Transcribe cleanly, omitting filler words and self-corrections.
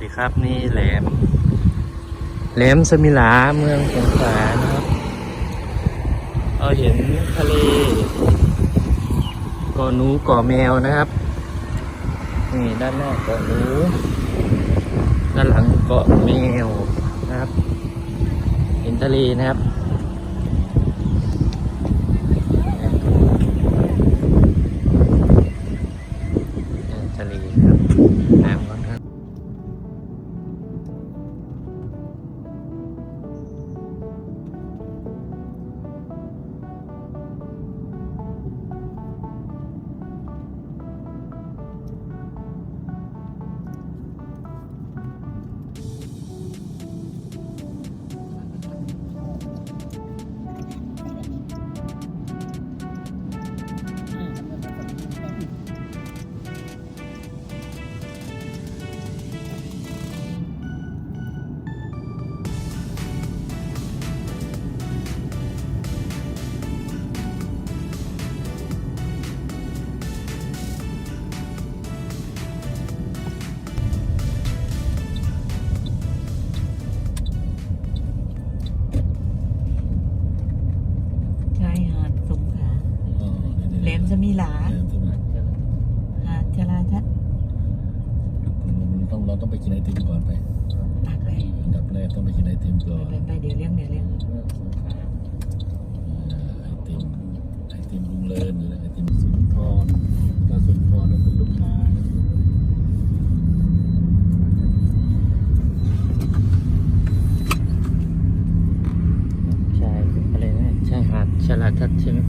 ดีครับนี่แหลมสมิหลาเมืองสงขลานะครับเราเห็นทะเลเกาะหนูเกาะแมวนะครับนี่ด้านหน้าเกาะหนูด้านหลังเกาะแมวนะครับเห็นทะเลนะครับทะเลครับน้ำก่อนครับชายหาดสงขลาแหลมสมิหลาหาดชลาทัศน์ เราต้องไปกินไอติมก่อนไป ตักเลย อันดับแรกต้องไปกินไอติมก่อน ไปเดี๋ยวเลี้ยงไอติมลุงเลินหรือไอติมสุนทรถ้าสุนทรแล้วเป็นลูกค้าชายอะไรนะชายหาดชลาทัศน์ใช่ไหม